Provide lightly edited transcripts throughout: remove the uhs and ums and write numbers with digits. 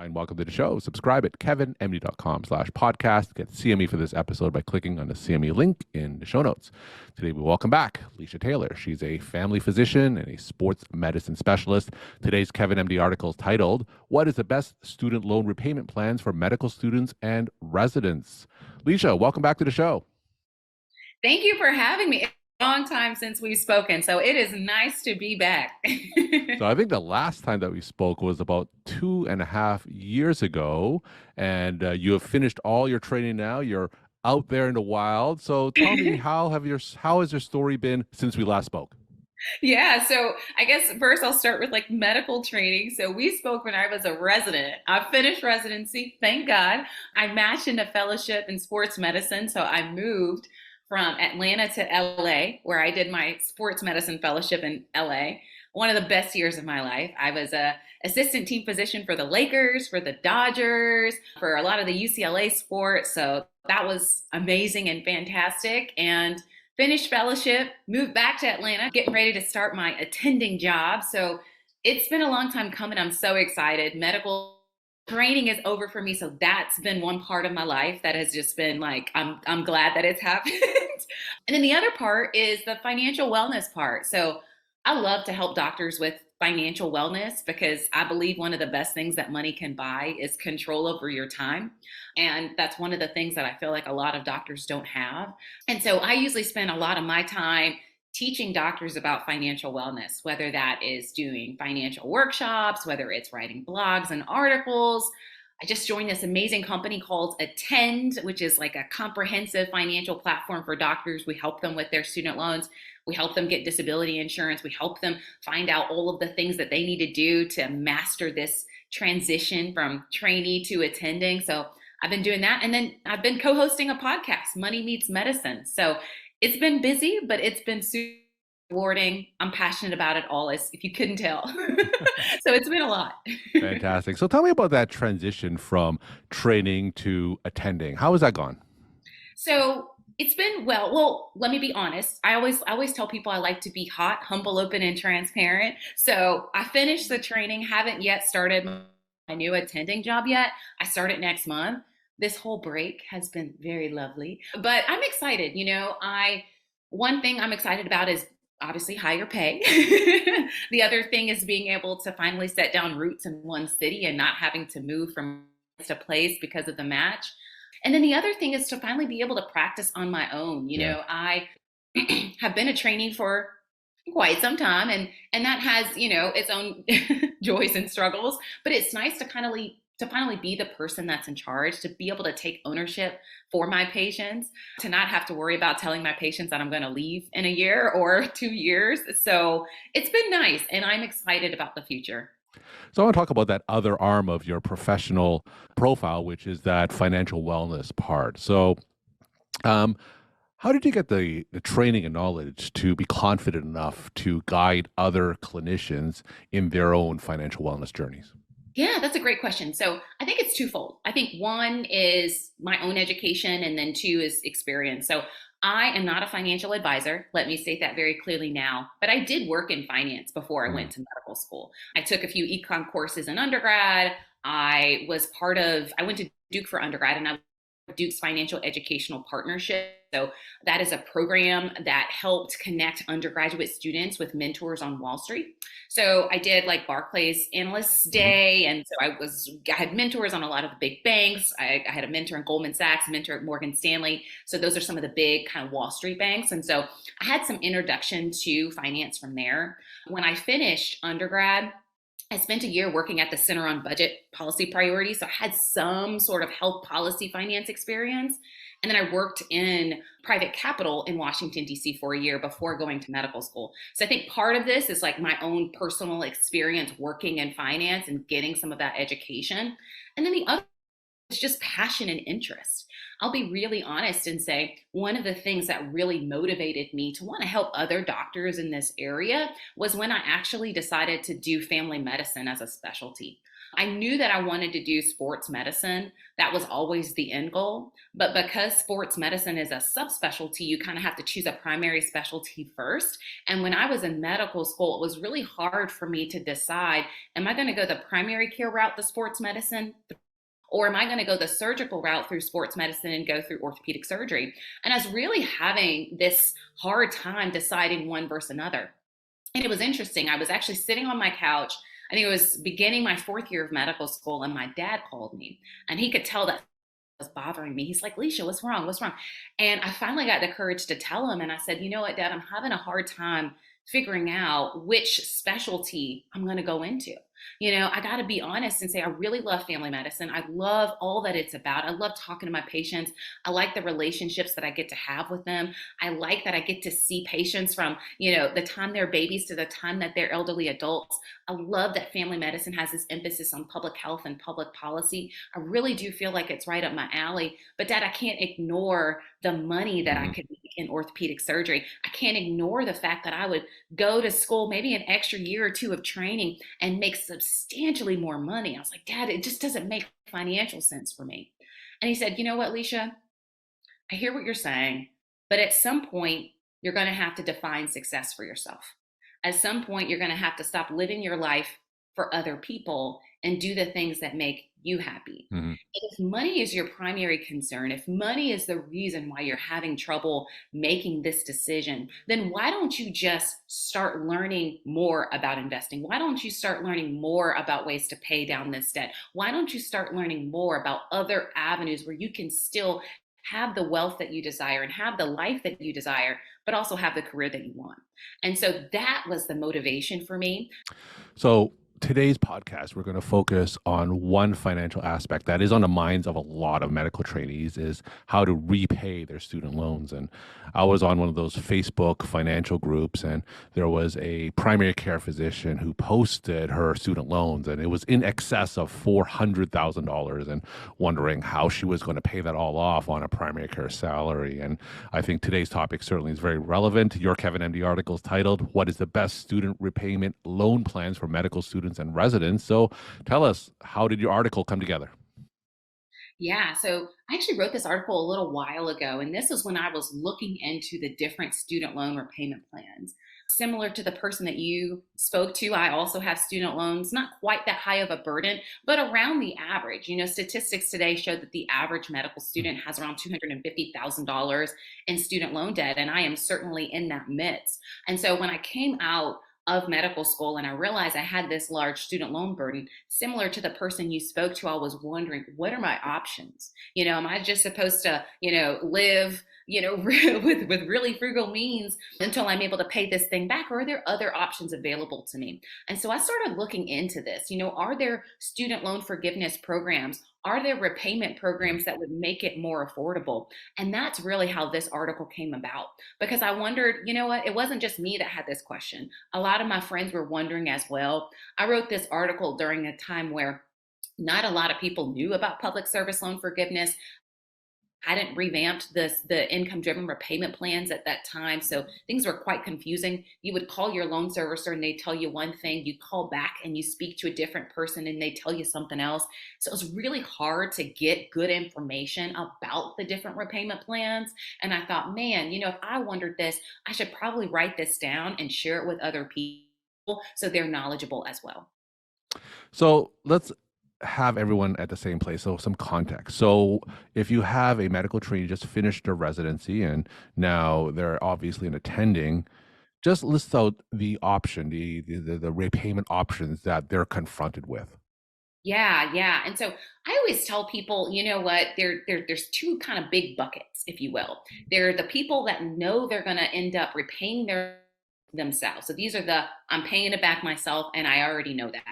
and welcome to the show. Subscribe at kevinmd.com/podcast. Get CME for this episode by clicking on the CME link in the show notes. Today, we welcome back Altelisha Taylor. She's a family physician and a sports medicine specialist. Today's Kevin MD article is titled, "What is the best student loan repayment plans for medical students and residents?" Altelisha, welcome back to the show. Thank you for having me. Long time since we've spoken, so it is nice to be back. So I think the last time that we spoke was about 2.5 years ago, and you have finished all your training now. You're out there in the wild. So tell me, how has your story been since we last spoke? Yeah, so I guess first I'll start with like medical training. So we spoke when I was a resident. I finished residency, thank God. I matched into fellowship in sports medicine, so I moved from Atlanta to LA, where I did my sports medicine fellowship in LA. One of the best years of my life. I was a assistant team physician for the Lakers, for the Dodgers, for a lot of the UCLA sports. So that was amazing and fantastic. And finished fellowship, moved back to Atlanta, getting ready to start my attending job. So it's been a long time coming. I'm so excited. Medical training is over for me, so that's been one part of my life that has just been like I'm glad that it's happened. And then the other part is the financial wellness part. So I love to help doctors with financial wellness because I believe one of the best things that money can buy is control over your time. And that's one of the things that I feel like a lot of doctors don't have. And so I usually spend a lot of my time teaching doctors about financial wellness, whether that is doing financial workshops, whether it's writing blogs and articles. I just joined this amazing company called Attend, which is like a comprehensive financial platform for doctors. We help them with their student loans. We help them get disability insurance. We help them find out all of the things that they need to do to master this transition from trainee to attending. So I've been doing that. And then I've been co-hosting a podcast, Money Meets Medicine. So it's been busy, but it's been super rewarding. I'm passionate about it all, as if you couldn't tell. So it's been a lot. Fantastic. So tell me about that transition from training to attending. How has that gone? So it's been well, let me be honest. I always tell people I like to be hot, humble, open, and transparent. So I finished the training, haven't yet started my new attending job yet. I start it next month. This whole break has been very lovely, but I'm excited. One thing I'm excited about is obviously higher pay. The other thing is being able to finally set down roots in one city and not having to move from place to place because of the match. And then the other thing is to finally be able to practice on my own. Yeah. I have been a trainee for quite some time, and that has, its own joys and struggles, but it's nice to finally be the person that's in charge, to be able to take ownership for my patients, to not have to worry about telling my patients that I'm going to leave in a year or 2 years. So it's been nice, and I'm excited about the future. So I want to talk about that other arm of your professional profile, which is that financial wellness part. So, um, how did you get the training and knowledge to be confident enough to guide other clinicians in their own financial wellness journeys? Yeah, that's a great question. So I think it's twofold. I think one is my own education, and then two is experience. So I am not a financial advisor. Let me state that very clearly now. But I did work in finance before I Mm. went to medical school. I took a few econ courses in undergrad. I went to Duke for undergrad, and I Duke's Financial Educational Partnership. So that is a program that helped connect undergraduate students with mentors on Wall Street. So I did like Barclays Analysts Hmm. Day, and so I had mentors on a lot of the big banks. I had a mentor in Goldman Sachs, a mentor at Morgan Stanley. So those are some of the big kind of Wall Street banks, and so I had some introduction to finance from there. When I finished undergrad, I spent a year working at the Center on Budget Policy Priorities. So I had some sort of health policy finance experience. And then I worked in private capital in Washington, D.C. for a year before going to medical school. So I think part of this is like my own personal experience working in finance and getting some of that education. And then the other is just passion and interest. I'll be really honest and say one of the things that really motivated me to want to help other doctors in this area was when I actually decided to do family medicine as a specialty. I knew that I wanted to do sports medicine. That was always the end goal. But because sports medicine is a subspecialty, you kind of have to choose a primary specialty first. And when I was in medical school, it was really hard for me to decide, am I going to go the primary care route, the sports medicine, or am I going to go the surgical route through sports medicine and go through orthopedic surgery? And I was really having this hard time deciding one versus another. And it was interesting. I was actually sitting on my couch. I think it was beginning my fourth year of medical school, and my dad called me, and he could tell that was bothering me. He's like, Leisha, what's wrong? What's wrong? And I finally got the courage to tell him. And I said, you know what, Dad, I'm having a hard time figuring out which specialty I'm going to go into. I got to be honest and say, I really love family medicine. I love all that it's about. I love talking to my patients. I like the relationships that I get to have with them. I like that I get to see patients from, the time they're babies to the time that they're elderly adults. I love that family medicine has this emphasis on public health and public policy. I really do feel like it's right up my alley. But Dad, I can't ignore the money that I could make in orthopedic surgery. I can't ignore the fact that I would go to school, maybe an extra year or two of training, and make substantially more money. I was like, Dad, it just doesn't make financial sense for me. And he said, you know what, Leisha, I hear what you're saying, but at some point, you're going to have to define success for yourself. At some point, you're going to have to stop living your life for other people and do the things that make you happy. Mm-hmm. If money is your primary concern, if money is the reason why you're having trouble making this decision, then why don't you just start learning more about investing? Why don't you start learning more about ways to pay down this debt? Why don't you start learning more about other avenues where you can still have the wealth that you desire and have the life that you desire, but also have the career that you want? And so that was the motivation for me. So today's podcast, we're going to focus on one financial aspect that is on the minds of a lot of medical trainees, is how to repay their student loans. And I was on one of those Facebook financial groups, and there was a primary care physician who posted her student loans, and it was in excess of $400,000, and wondering how she was going to pay that all off on a primary care salary. And I think today's topic certainly is very relevant. Your Kevin MD article is titled, "What is the best student repayment loan plans for medical students and residents?" So tell us, how did your article come together? Yeah, so I actually wrote this article a little while ago, and this is when I was looking into the different student loan repayment plans. Similar to the person that you spoke to, I also have student loans, not quite that high of a burden, but around the average. Statistics today show that the average medical student has around $250,000 in student loan debt, and I am certainly in that midst. And so when I came out of medical school and I realized I had this large student loan burden, similar to the person you spoke to, I was wondering, what are my options? Am I just supposed to, live, with really frugal means until I'm able to pay this thing back? Or are there other options available to me? And so I started looking into this. Are there student loan forgiveness programs? Are there repayment programs that would make it more affordable? And that's really how this article came about, because I wondered, what? It wasn't just me that had this question. A lot of my friends were wondering as well. I wrote this article during a time where not a lot of people knew about public service loan forgiveness. Hadn't revamped the income driven repayment plans at that time. So things were quite confusing. You would call your loan servicer and they tell you one thing, you call back and you speak to a different person and they tell you something else. So it was really hard to get good information about the different repayment plans. And I thought, man, if I wondered this, I should probably write this down and share it with other people so they're knowledgeable as well. So let's have everyone at the same place. So some context. So if you have a medical trainee just finished their residency and now they're obviously an attending, just list out the option, the repayment options that they're confronted with. Yeah. And so I always tell people, you know what, there's two kind of big buckets, if you will. There are the people that know they're going to end up repaying themselves. So these are I'm paying it back myself, and I already know that.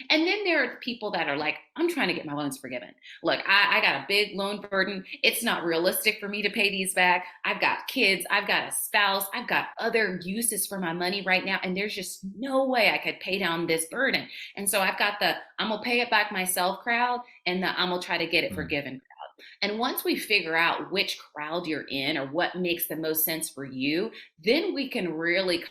And then there are people that are like, I'm trying to get my loans forgiven. Look, I got a big loan burden. It's not realistic for me to pay these back. I've got kids. I've got a spouse. I've got other uses for my money right now. And there's just no way I could pay down this burden. And so I've got I'm going to pay it back myself crowd, and I'm going to try to get it forgiven crowd. And once we figure out which crowd you're in or what makes the most sense for you, then we can really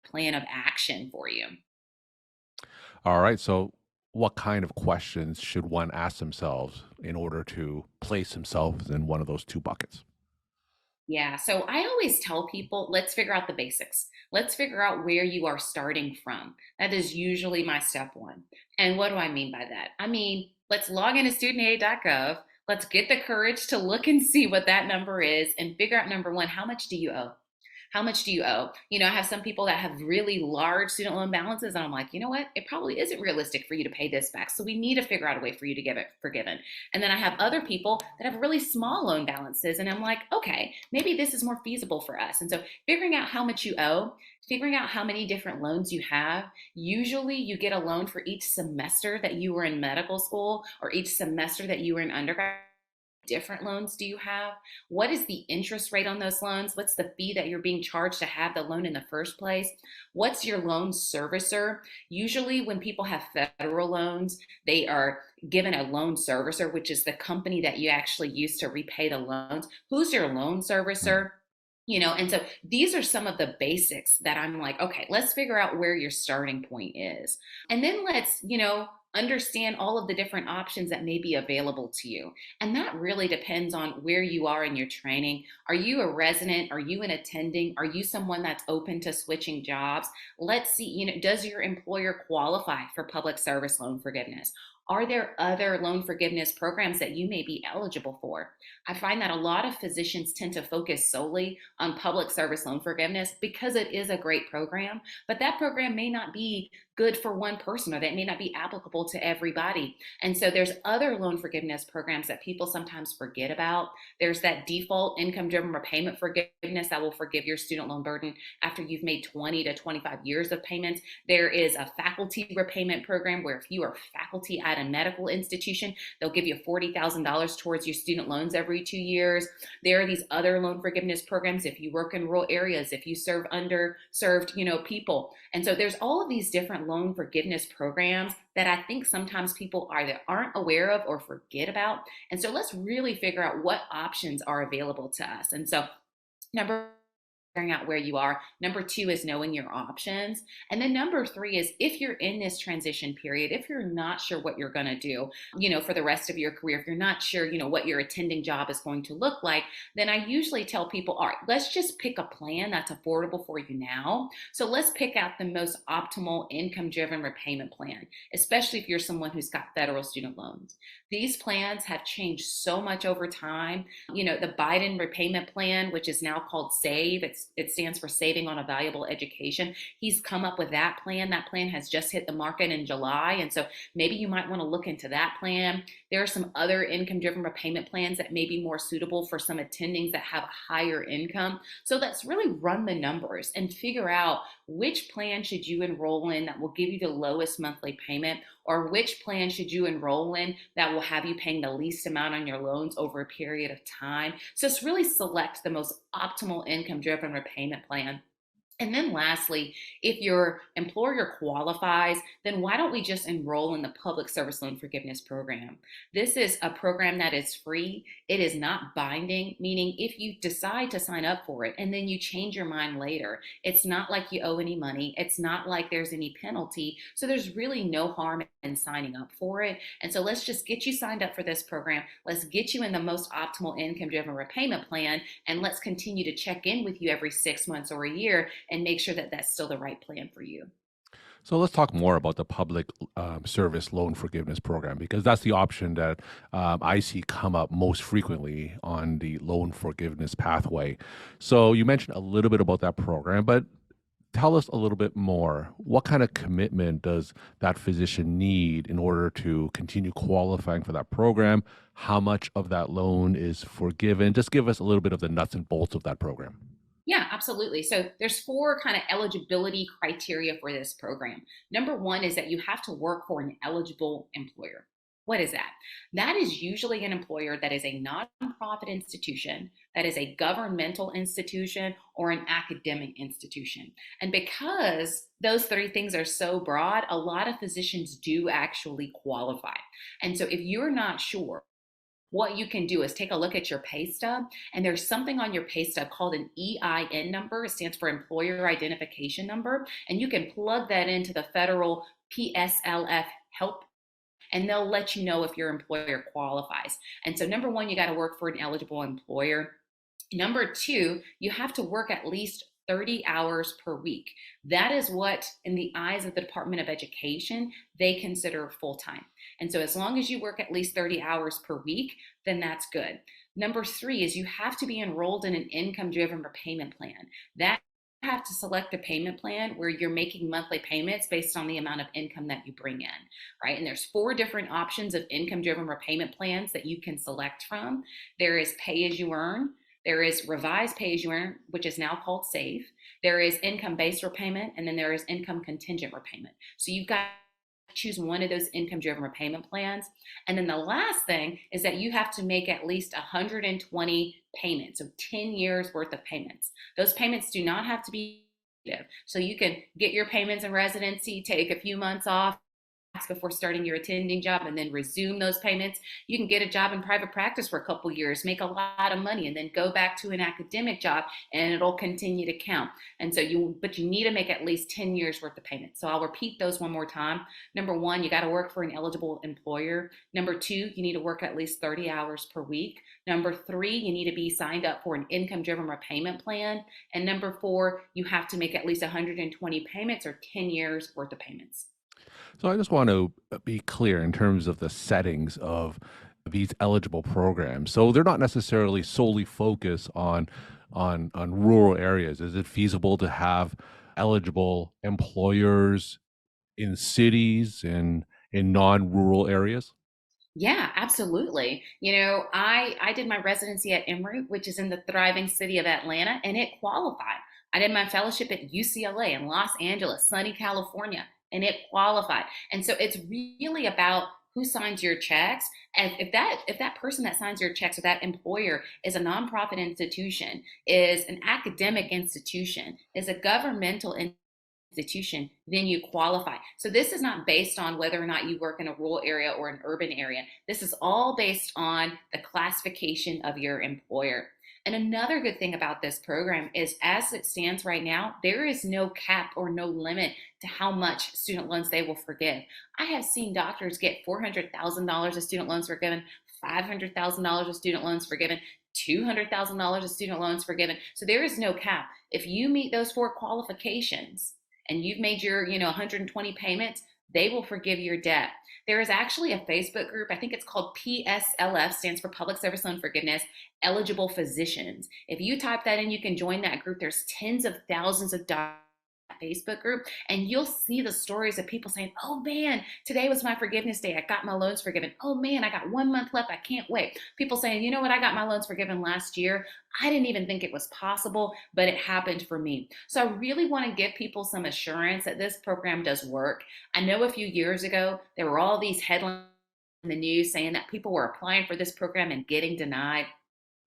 plan of action for you. All right. So what kind of questions should one ask themselves in order to place themselves in one of those two buckets? Yeah. So I always tell people, let's figure out the basics. Let's figure out where you are starting from. That is usually my step one. And what do I mean by that? I mean, let's log into studentaid.gov. Let's get the courage to look and see what that number is and figure out number one, how much do you owe? How much do you owe? I have some people that have really large student loan balances, and I'm like, you know what? It probably isn't realistic for you to pay this back. So we need to figure out a way for you to get it forgiven. And then I have other people that have really small loan balances, and I'm like, okay, maybe this is more feasible for us. And so figuring out how much you owe, figuring out how many different loans you have. Usually you get a loan for each semester that you were in medical school or each semester that you were in undergrad. Different loans do you have? What is the interest rate on those loans? What's the fee that you're being charged to have the loan in the first place? What's your loan servicer? Usually, when people have federal loans, they are given a loan servicer, which is the company that you actually use to repay the loans. Who's your loan servicer? And so these are some of the basics that I'm like, okay, let's figure out where your starting point is. And then let's, understand all of the different options that may be available to you. And that really depends on where you are in your training. Are you a resident? Are you an attending? Are you someone that's open to switching jobs? Let's see, does your employer qualify for public service loan forgiveness? Are there other loan forgiveness programs that you may be eligible for? I find that a lot of physicians tend to focus solely on public service loan forgiveness because it is a great program, but that program may not be good for one person or that may not be applicable to everybody. And so there's other loan forgiveness programs that people sometimes forget about. There's that default income driven repayment forgiveness that will forgive your student loan burden after you've made 20 to 25 years of payments. There is a faculty repayment program where if you are faculty at a medical institution, they'll give you $40,000 towards your student loans every 2 years. There are these other loan forgiveness programs if you work in rural areas, if you serve underserved, people. And so there's all of these different loan forgiveness programs that I think sometimes people either aren't aware of or forget about. And so let's really figure out what options are available to us. And so number figuring out where you are. Number two is knowing your options. And then number three is if you're in this transition period, if you're not sure what you're going to do, for the rest of your career, if you're not sure, what your attending job is going to look like, then I usually tell people, all right, let's just pick a plan that's affordable for you now. So let's pick out the most optimal income driven repayment plan, especially if you're someone who's got federal student loans. These plans have changed so much over time. The Biden repayment plan, which is now called SAVE, it stands for Saving on a Valuable Education. He's come up with that plan. That plan has just hit the market in July. And so maybe you might want to look into that plan. There are some other income driven repayment plans that may be more suitable for some attendings that have a higher income. So let's really run the numbers and figure out which plan should you enroll in that will give you the lowest monthly payment, or which plan should you enroll in that will have you paying the least amount on your loans over a period of time. So it's really select the most optimal income driven repayment plan. And then lastly, if your employer qualifies, then why don't we just enroll in the Public Service Loan Forgiveness Program? This is a program that is free. It is not binding, meaning if you decide to sign up for it and then you change your mind later, it's not like you owe any money. It's not like there's any penalty. So there's really no harm in signing up for it. And so let's just get you signed up for this program. Let's get you in the most optimal income driven repayment plan. And let's continue to check in with you every 6 months or a year and make sure that that's still the right plan for you. So let's talk more about the public service loan forgiveness program, because that's the option that I see come up most frequently on the loan forgiveness pathway. So you mentioned a little bit about that program, but tell us a little bit more. What kind of commitment does that physician need in order to continue qualifying for that program? How much of that loan is forgiven? Just give us a little bit of the nuts and bolts of that program. Yeah, absolutely. So there's four kind of eligibility criteria for this program. Number one is that you have to work for an eligible employer. What is that? That is usually an employer that is a nonprofit institution, that is a governmental institution, or an academic institution. And because those three things are so broad, a lot of physicians do actually qualify. And so if you're not sure, what you can do is take a look at your pay stub, and there's something on your pay stub called an EIN number. It stands for Employer Identification Number, and you can plug that into the federal PSLF help and they'll let you know if your employer qualifies. And so, number one, you got to work for an eligible employer. Number two, you have to work at least 30 hours per week. That is what, in the eyes of the Department of Education, they consider full time. And so, as long as you work at least 30 hours per week, then that's good. Number three is you have to be enrolled in an income driven repayment plan. That you have to select a payment plan where you're making monthly payments based on the amount of income that you bring in, right? And there's four different options of income driven repayment plans that you can select from. There is pay as you earn. There is revised pay as you earn, which is now called SAVE. There is income based repayment, and then there is income contingent repayment. So you've got to choose one of those income driven repayment plans. And then the last thing is that you have to make at least 120 payments, so 10 years worth of payments. Those payments do not have to be active. So you can get your payments in residency, take a few months off before starting your attending job, and then resume those payments. You can get a job in private practice for a couple years, make a lot of money, and then go back to an academic job, and it'll continue to count. And so but you need to make at least 10 years worth of payments. So I'll repeat those one more time. Number one, you got to work for an eligible employer. Number two, you need to work at least 30 hours per week. Number three, you need to be signed up for an income driven repayment plan. And number four, you have to make at least 120 payments or 10 years worth of payments. So I just want to be clear in terms of the settings of these eligible programs. So they're not necessarily solely focused on rural areas. Is it feasible to have eligible employers in cities and in non-rural areas? Yeah, absolutely. I did my residency at Emory, which is in the thriving city of Atlanta, and it qualified. I did my fellowship at UCLA in Los Angeles, sunny California, and it qualified. And so it's really about who signs your checks. And if that person that signs your checks or that employer is a nonprofit institution, is an academic institution, is a governmental institution, then you qualify. So this is not based on whether or not you work in a rural area or an urban area. This is all based on the classification of your employer. And another good thing about this program is, as it stands right now, there is no cap or no limit to how much student loans they will forgive. I have seen doctors get $400,000 of student loans forgiven, $500,000 of student loans forgiven, $200,000 of student loans forgiven. So there is no cap. If you meet those four qualifications and you've made your 120 payments, they will forgive your debt. There is actually a Facebook group, I think it's called PSLF, stands for Public Service Loan Forgiveness, Eligible Physicians. If you type that in, you can join that group. There's tens of thousands of doctors Facebook group, and you'll see the stories of people saying, oh man, today was my forgiveness day. I got my loans forgiven. Oh man, I got 1 month left. I can't wait. People saying, you know what? I got my loans forgiven last year. I didn't even think it was possible, but it happened for me. So I really want to give people some assurance that this program does work. I know a few years ago, there were all these headlines in the news saying that people were applying for this program and getting denied.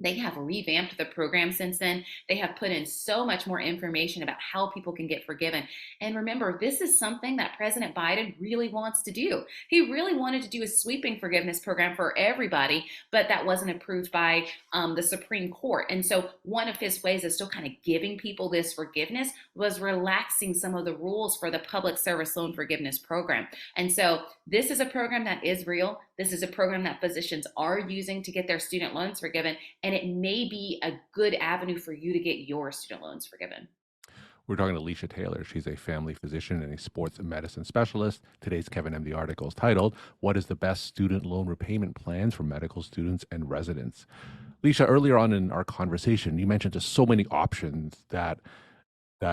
They have revamped the program since then. They have put in so much more information about how people can get forgiven. And remember, this is something that President Biden really wants to do. He really wanted to do a sweeping forgiveness program for everybody, but that wasn't approved by the Supreme Court. And so one of his ways of still kind of giving people this forgiveness was relaxing some of the rules for the Public Service Loan Forgiveness Program. And so this is a program that is real. This is a program that physicians are using to get their student loans forgiven. And it may be a good avenue for you to get your student loans forgiven. We're talking to Altelisha Taylor. She's a family physician and a sports medicine specialist. Today's Kevin MD article is titled, What is the Best Student Loan Repayment Plans for Medical Students and Residents? Altelisha, earlier on in our conversation, you mentioned just so many options that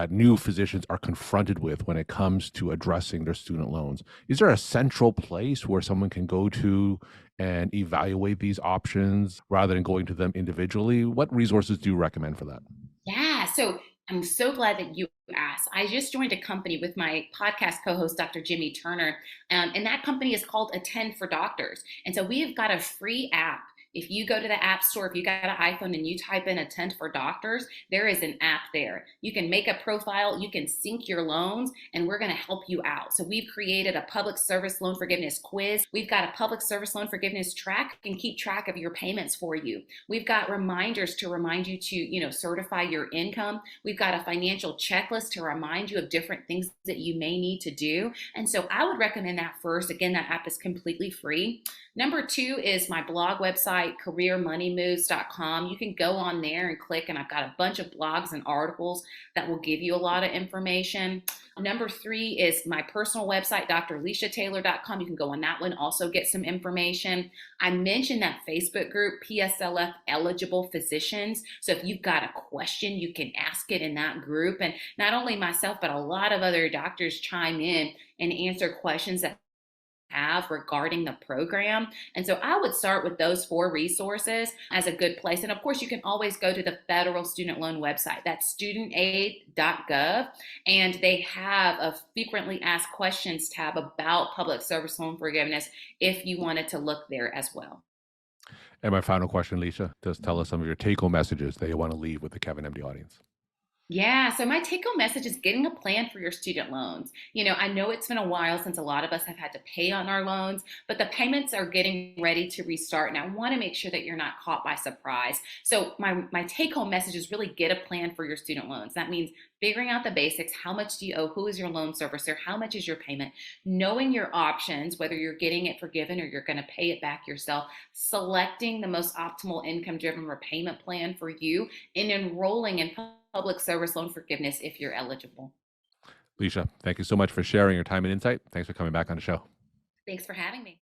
new physicians are confronted with when it comes to addressing their student loans. Is there a central place where someone can go to and evaluate these options rather than going to them individually? What resources do you recommend for that? Yeah, so I'm so glad that you asked. I just joined a company with my podcast co-host, Dr. Jimmy Turner, and that company is called Attend for Doctors. And so we have got a free app. If you go to the App Store, if you got an iPhone and you type in Attend for Doctors, there is an app there. You can make a profile, you can sync your loans, and we're going to help you out. So we've created a public service loan forgiveness quiz. We've got a public service loan forgiveness track and keep track of your payments for you. We've got reminders to remind you to, certify your income. We've got a financial checklist to remind you of different things that you may need to do. And so I would recommend that first. Again, that app is completely free. Number two is my blog website, careermoneymoves.com. You can go on there and click, and I've got a bunch of blogs and articles that will give you a lot of information. Number three is my personal website, dralishataylor.com. You can go on that one, also get some information. I mentioned that Facebook group, PSLF Eligible Physicians. So if you've got a question, you can ask it in that group. And not only myself, but a lot of other doctors chime in and answer questions that have regarding the program. And so I would start with those four resources as a good place. And of course, you can always go to the federal student loan website. That's studentaid.gov. And they have a frequently asked questions tab about public service loan forgiveness if you wanted to look there as well. And my final question, Leisha, just tell us some of your take-home messages that you want to leave with the Kevin MD audience. Yeah, so my take home message is getting a plan for your student loans. I know it's been a while since a lot of us have had to pay on our loans, but the payments are getting ready to restart. And I want to make sure that you're not caught by surprise. So my take home message is really get a plan for your student loans. That means figuring out the basics. How much do you owe? Who is your loan servicer? How much is your payment? Knowing your options, whether you're getting it forgiven or you're going to pay it back yourself, selecting the most optimal income driven repayment plan for you, and enrolling in public service loan forgiveness if you're eligible. Leisha, thank you so much for sharing your time and insight. Thanks for coming back on the show. Thanks for having me.